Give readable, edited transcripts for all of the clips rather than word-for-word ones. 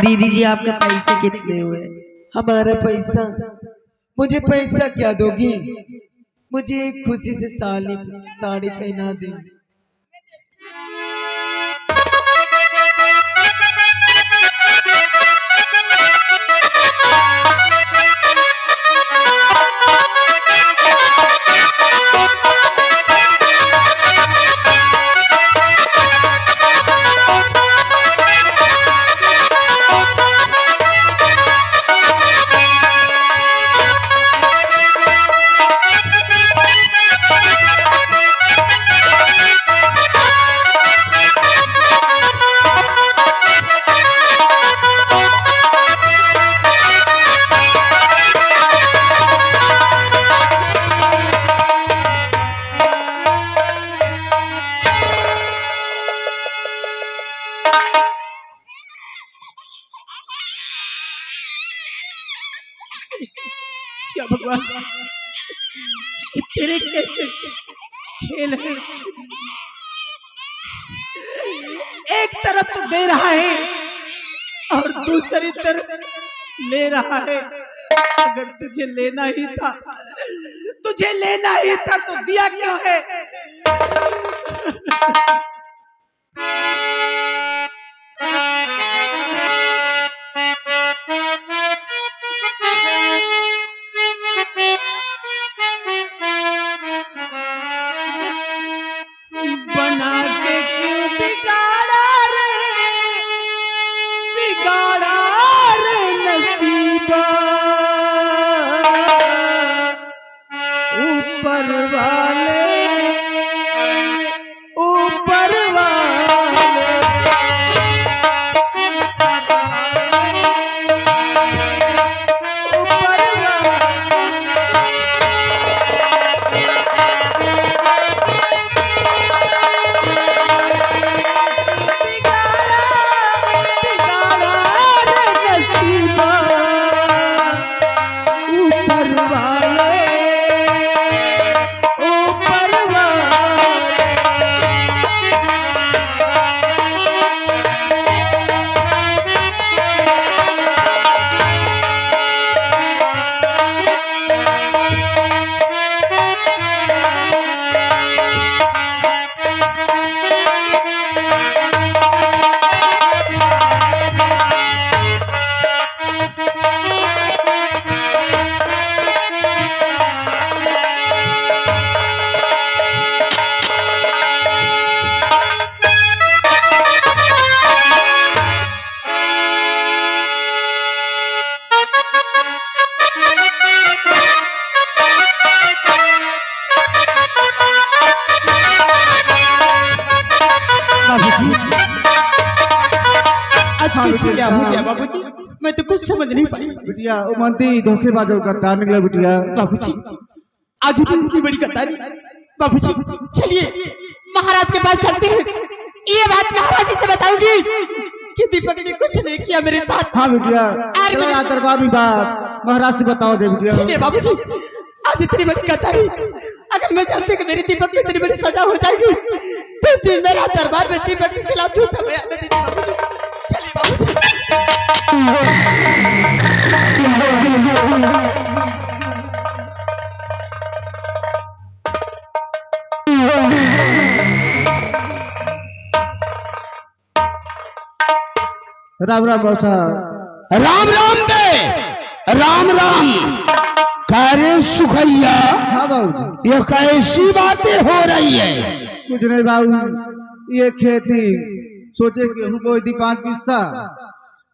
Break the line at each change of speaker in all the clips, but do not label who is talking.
दीदी जी आपके पैसे कितने हुए?
हमारा पैसा? मुझे पैसा क्या दोगी? मुझे खुशी से साड़ी पहना दे।
क्या भगवान, ये तेरे कैसे खेल है? एक तरफ तो दे रहा है और दूसरी तरफ ले रहा है। अगर तुझे लेना ही था तो दिया क्यों है? बना के क्यों बिगाड़ा रे नसीबा, ऊपर वाले
क्या हो गया बाबूजी? मैं तो कुछ समझ नहीं पाई।
बिटिया उमंती धोखेबाजों का तार निकला बिटिया।
बाबूजी आज तो इतनी बड़ी कतारी। बाबूजी चलिए महाराज के पास चलते हैं। ये बात महाराज जी से बताऊंगी कि दीपक ने कुछ नहीं किया मेरे साथ।
हाँ बिटिया दरबार में बात महाराज से बताओ दे बिटिया।
चलिए बाबूजी आज इतनी बड़ी कतारी, अगर मैं जानती कि मेरी दीपक में इतनी बड़ी सजा हो जाएगी तो इस दिन मेरा दरबार में दीपक के खिलाफ झूठा बयान न देती। बाबूजी चलिए बाबूजी।
राम राम बौसा।
राम राम बे, राम राम। कार्य सुखैया,
हाँ बाबू
ये कैसी बातें हो रही है?
कुछ नहीं बाबू, ये खेती सोचे गेहूं को दी 5 पिस्सा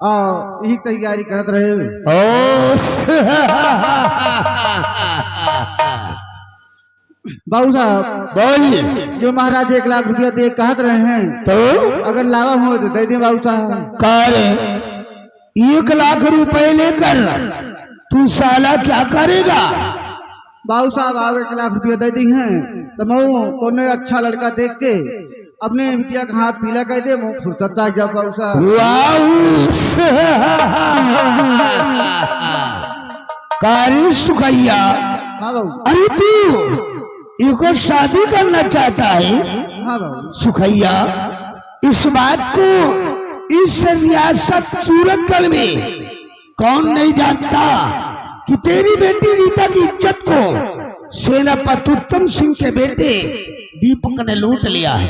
और यही तैयारी करत रहे। बाबू साहब
बोलिए।
जो महाराज 1 लाख रुपया दे कहत रहे हैं
तो
अगर लावा हो तो दे दे बाबू साहब।
कार्य 1 लाख रुपए लेकर तू साला क्या करेगा?
बाबू साहब आप 1 लाख रुपया दे दी हैं तो मैं कोने अच्छा लड़का देख के अपने बिटिया का हाथ पीला कर दे, मुँह फुर्सता जब बाबू साहब।
कार्य सुखैया,
हाँ बाबू।
अरे तू इनको शादी करना चाहता है?
हाँ बाबू।
सुखैया इस बात को इस रियासत सूरतगढ़ में कौन नहीं जानता कि तेरी बेटी रीता की इज्जत को सेनापति उत्तम सिंह के बेटे दीपक ने लूट लिया है।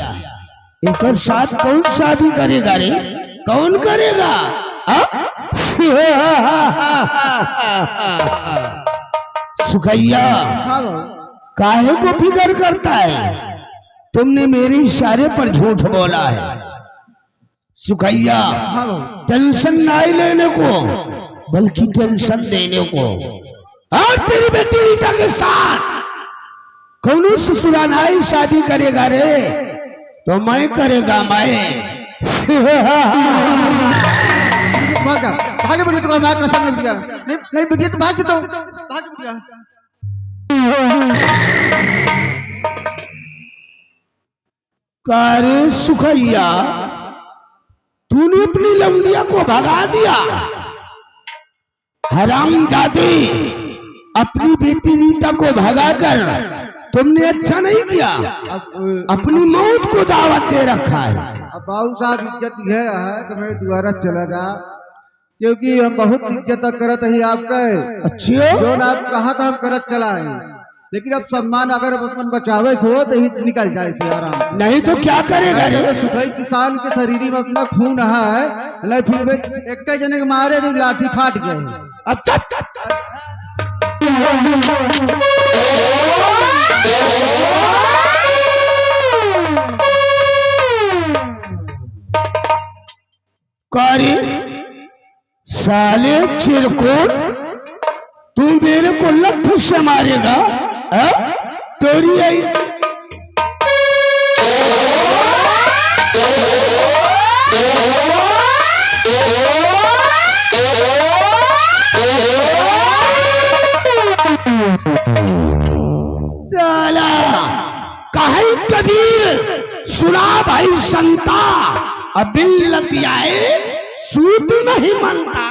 एक और साथ कौन शादी करेगा रे? कौन करेगा? सुखैया काहे को फिक्र करता है? तुमने मेरे इशारे पर झूठ बोला है। सुखैया टेंशन नहीं लेने को बल्कि टेंशन देने को। और तेरी बेटी रीता के साथ कौन ससुरानाई शादी करेगा रे? तो मैं करेगा मैं।
भागे बढ़िया तो मैं कसम नहीं दिया नहीं बढ़िया तो भाग तो भागे बढ़िया।
कारे सुखैया तूने अपनी लौंडिया को भगा दिया। हरामजादे अपनी बेटी रीता को भगाकर तुमने अच्छा नहीं किया। अपनी मौत को दावत दे रखा है।
अब बाबू साहब इज्जत यह है कि मैं दोबारा चला जा, क्योंकि हम बहुत इज्जत करत ही आपके।
अच्छा
जो आप कहा था हम करत चलाए, लेकिन अब सम्मान अगर अपन बचावे हो तो ही निकल जाए थे आराम।
नहीं तो क्या करेगा रे?
सुखई किसान के शरीर में अपना खून है, नहीं फिर एक जने के मारे तो लाठी फाट गए।
अच्छा कारी साले चिरकुट तू मेरे को लठ से मारेगा? तेरी ऐसी साला कहीं कबीर सुना भाई संता अबिल्लतियाए सूद नहीं मानता।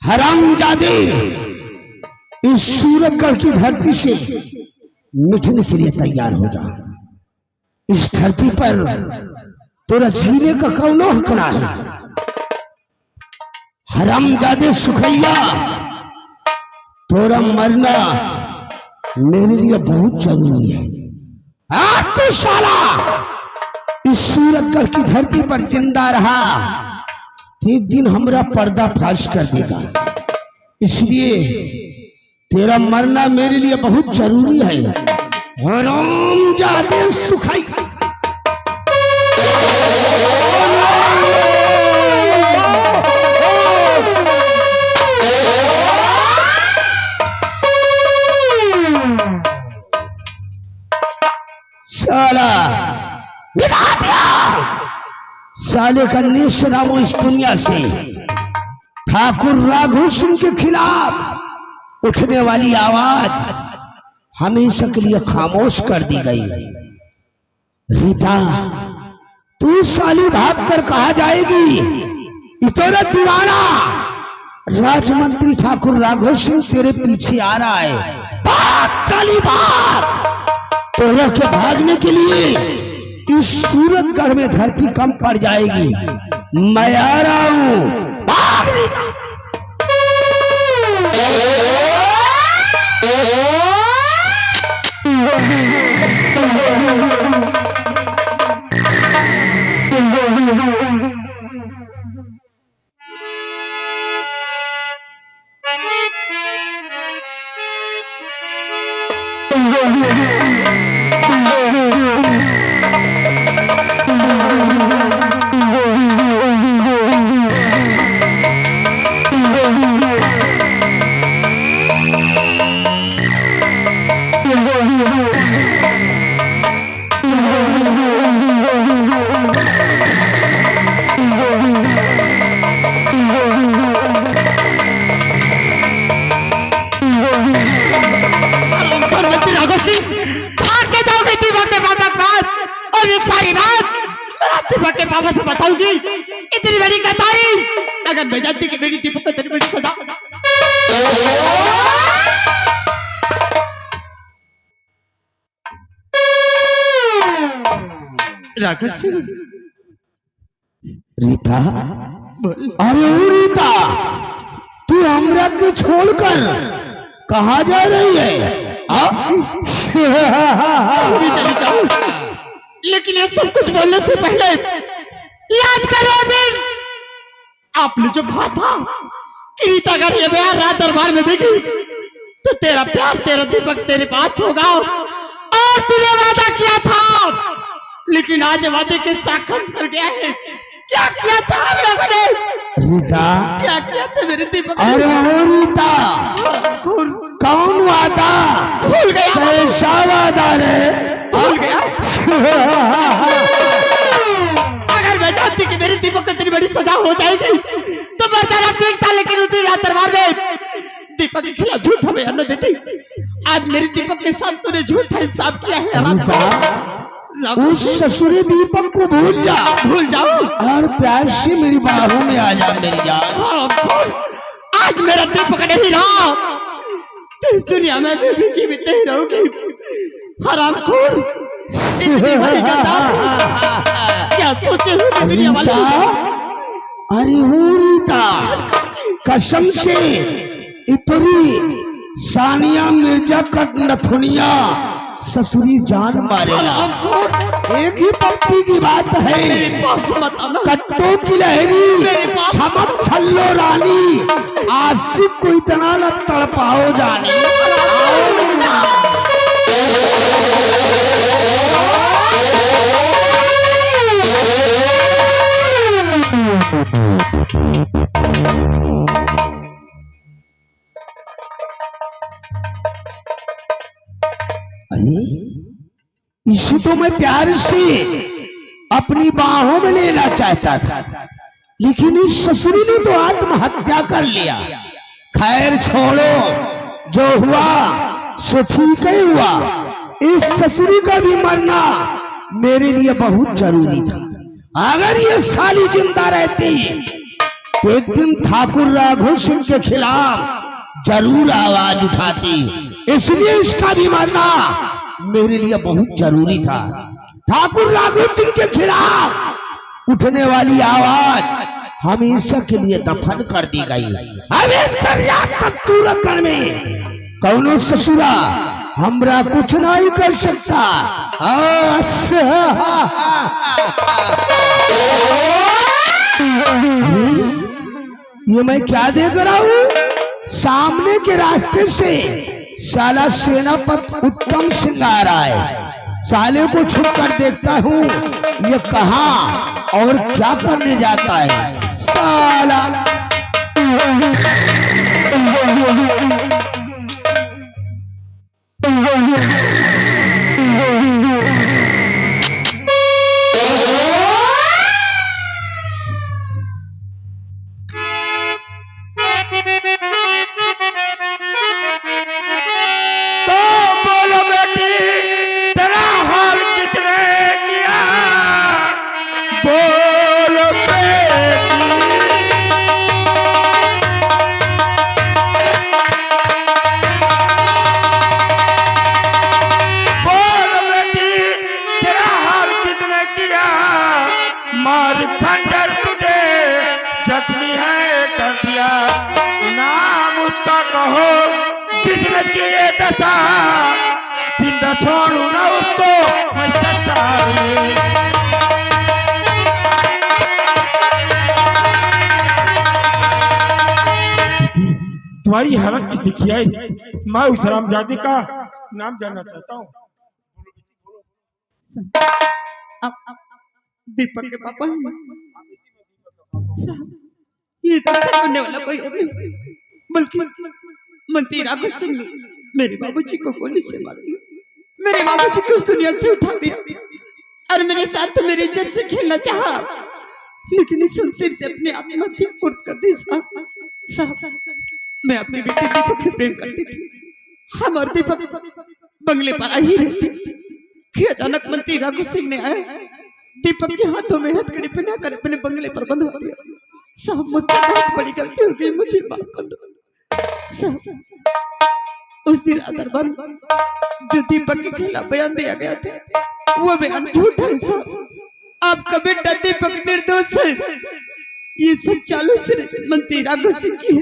हरामजादे इस सूरतगढ़ की धरती से मिटने के लिए तैयार हो जा। इस धरती पर तेरा जीने का कौन हक ना है। हरामजादे सुखैया तेरा मरना मेरे लिए बहुत जरूरी है। तो साला इस सूरतगढ़ की धरती पर जिंदा रहा एक दिन हमरा पर्दा फाश कर देगा। इसलिए तेरा मरना मेरे लिए बहुत जरूरी है। हरामजादे सुखैया साला मिटा दिया। साले का निशाना इस दुनिया से ठाकुर राघव सिंह के खिलाफ उठने वाली आवाज हमेशा के लिए खामोश कर दी गई। रीता तू साली भाग कर कहा जाएगी? इतना दीवाना राजमंत्री ठाकुर राघव सिंह तेरे पीछे आ रहा है। भाग साली भाग। तोरा के भागने के लिए इस सूरतगढ़ में धरती कम पड़ जाएगी। मैं आ रहा हूं। भाग रीता।
पापा से बताऊंगी अगर मैं जानती कि मेरी दीपक को तेरी बड़ी सदा राघव सिंह
रीता, अरे ओ रीता, तू हमरा को छोड़कर कहाँ जा रही है?
भी चली जाऊं, लेकिन ये सब कुछ बोलने से पहले याद करो दिन आपने जो कहा था कि रीता अगर ये बयान रात दरबार में देखी तो तेरा प्यार तेरा दीपक तेरे पास होगा, और तूने वादा किया था, लेकिन आज वादे के साखत कर गया है। क्या किया था हम लोगों ने?
रीता,
क्या किया था मेरे दीपक?
अरे ओ रीता, कौन वादा?
भूल गया?
कैसा वादा रे?
भूल गया? अगर मैं जानती कि मेरे दीपक को इतनी बड़ी सजा हो जाएगी तो मरना ठीक था, लेकिन उस दिन रात दरबार में दीपक के खिलाफ झूठा बयान न देती। आज मेरे दीपक के साथ तूने झूठा हिसाब किया है।
उस ससुरी दीपक को भूल जा,
भूल जाओ
और प्यार से मेरी बाहों में आ जा मेरी जान।
आज मेरा दीपक नहीं रहा तो इस दुनिया में मैं भी जीवित नहीं रहूंगी। हरामखोर, क्या सोचे हुए दुनिया वाले?
अरे हो रीता, कसम से इतनी सानिया मिर्जा कट नथुनिया ससुरी जान मारेगा। एक ही पप्पी की बात है, कट्टों की लहरी छमक छल्लो रानी, आशिक को इतना न तड़पाओ जाने। इसे तो मैं प्यार से अपनी बाहों में लेना चाहता था, लेकिन इस ससुरी ने तो आत्महत्या कर लिया। खैर छोड़ो, जो हुआ सो ठीक ही हुआ। इस ससुरी का भी मरना मेरे लिए बहुत जरूरी था। अगर ये साली जिंदा रहती तो एक दिन ठाकुर राघव सिंह के खिलाफ जरूर आवाज उठाती, इसलिए इसका भी मरना मेरे लिए बहुत जरूरी था। ठाकुर राघव सिंह के खिलाफ उठने वाली आवाज हमेशा के लिए दफन कर दी गई। अब में कौनो ससुरा हमरा कुछ नहीं कर सकता। ये मैं क्या देख रहा हूँ? सामने के रास्ते से साला सेनापति उत्तम सिंह आ रहा है। साले को छुप कर देखता हूँ ये कहाँ और क्या करने जाता है साला।
जिंदा छोड़ू ना उसको मैं संसार में। तुम्हारी हालत कितनी की है? मैं उस रामजादे का नाम जानना चाहता हूँ।
दीपक के पापा ये तो करने वाला कोई और नहीं बल्कि मंत्री राघव सिंह ने मेरे बाबूजी को गोली से मार दिया, मेरे बाबूजी को इस दुनिया से उठा दिया और मेरे साथ मेरी इज्जत से खेलना चाहा, लेकिन इस शमशीर से अपनी आत्महत्या कुर्द कर दी। साहब मैं अपनी बेटी दीपक से प्रेम करती थी, हम और दीपक बंगले पर आ ही रहते कि अचानक मंत्री राघव सिंह ने आया, दीपक के हाथों में हथकड़ी पहना कर अपने बंगले पर बंधवा दिया। साहब मुझसे बहुत बड़ी गलती हो गई, मुझे माफ कर दो साहब। उस दिन दरबार जो दीपक के खिलाफ बयान दिया गया था वो बयान झूठा है साहब। आपका बेटा दीपक निर्दोष है। ये सब चालू सिर्फ मंत्री राघव सिंह की है।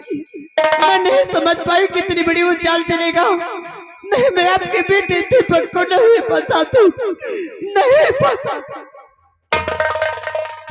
मैं नहीं समझ पाई कितनी बड़ी वो चाल चलेगा। नहीं, मैं आपके बेटे दीपक को नहीं फंसाती, नहीं फंसाती।